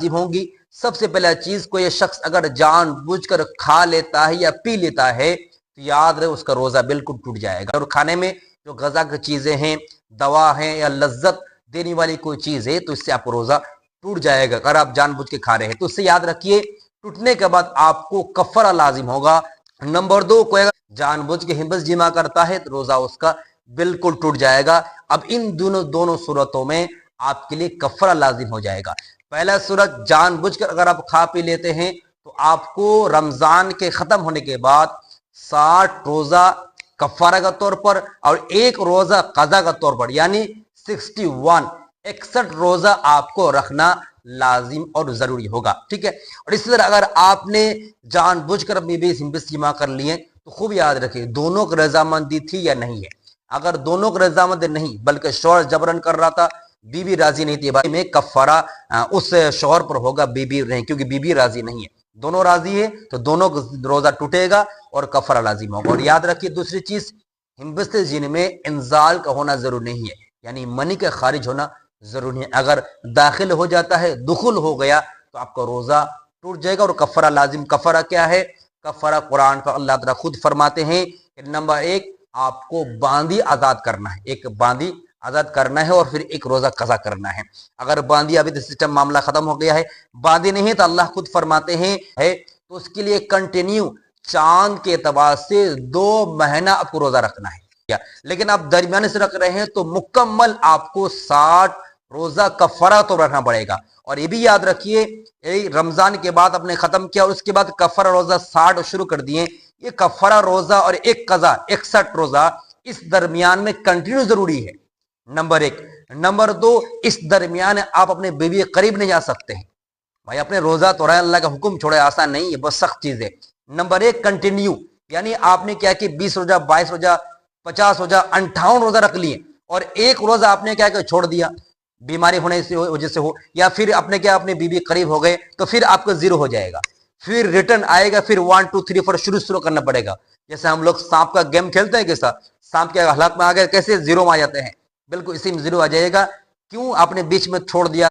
होंगी। सबसे पहला चीज, कोई शख्स अगर जानबूझकर खा लेता है या पी लेता है तो याद रहे उसका रोजा बिल्कुल टूट जाएगा। और खाने में जो गजा की चीजें हैं, दवा है या लज्जत देने वाली कोई चीज है तो इससे आपको रोजा टूट जाएगा अगर आप जानबूझ के खा रहे हैं। तो इससे याद रखिए, टूटने के बाद आपको कफरा लाजिम होगा। नंबर 2, कोई अगर जानबूझ के हिम्बस जिमा करता है तो रोजा उसका बिल्कुल टूट जाएगा। अब इन दोनों सूरतों में आपके लिए कफरा लाजिम हो जाएगा। पहला सूरत, जानबूझकर अगर आप खा पी लेते हैं तो आपको रमजान के खत्म होने के बाद 60 रोजा कफारा का तौर पर और 1 रोजा कजा का तौर पर यानी 61 रोजा आपको रखना लाजिम और जरूरी होगा। ठीक है। और इसी तरह अगर आपने जानबूझकर अपनी बेस जमा कर लिए तो खूब याद रखिए दोनों की रजामंदी थी या नहीं है। अगर दोनों की रजामंदी नहीं बल्कि शौहर जबरन कर रहा था, बीवी राजी नहीं थी, भाई में कफारा उस शौहर पर होगा, बीबी नहीं, क्योंकि बीबी राजी नहीं है। दोनों राजी है तो दोनों रोजा टूटेगा और कफारा लाजिम होगा। और याद रखिए दूसरी चीज, हिम्बस जिन में इंजाल का होना जरूरी नहीं है, यानी मनी का खारिज होना जरूरी है। अगर दाखिल हो जाता है, दुखुल हो गया तो आपका रोजा टूट जाएगा और कफारा लाजिम। कफारा क्या है? कफारा कुरान का अल्लाह ताला खुद फरमाते हैं कि नंबर 1 आपको बांदी आजाद करना है, एक बांदी आजाद करना है और फिर 1 रोजा कजा करना है। अगर बांदी अभी तो सिस्टम मामला खत्म हो गया है, बांदी नहीं तो अल्लाह खुद फरमाते हैं है तो उसके लिए कंटिन्यू चांद के एतबार से 2 महीना आपको रोजा रखना है। लेकिन आप दरमियान से रख रहे हैं तो मुकम्मल आपको 60 रोजा कफारा तो रखना पड़ेगा। और ये भी याद रखिए, रमजान के बाद आपने खत्म किया और उसके बाद कफारा रोजा 60 शुरू कर दिए, ये कफारा रोजा और 1 कजा 61 रोजा इस दरमियान में कंटिन्यू जरूरी है, नंबर 1। नंबर 2, इस दरमियान आप अपने बीवी के करीब नहीं जा सकते हैं। भाई अपने रोजा तो रहा, अल्लाह का हुक्म छोड़े, आसान नहीं है, बहुत सख्त चीज है। नंबर 1 कंटिन्यू, यानी आपने क्या कि 20 रोजा, 22 रोजा, 50 रोजा, 58 रोजा रख लिए और 1 रोजा आपने क्या कि छोड़ दिया, बीमारी होने से वजह से हो या फिर अपने क्या अपने बीबी करीब हो गए तो फिर आपका 0 हो जाएगा, फिर रिटर्न आएगा, फिर 1 2 3 4 शुरू करना पड़ेगा। जैसे हम लोग सांप का गेम खेलते हैं, कैसा सांप के हलक में आ गए कैसे 0 में आ जाते हैं, बिल्कुल इसी में 0 आ जाएगा। क्यों? आपने बीच में छोड़ दिया।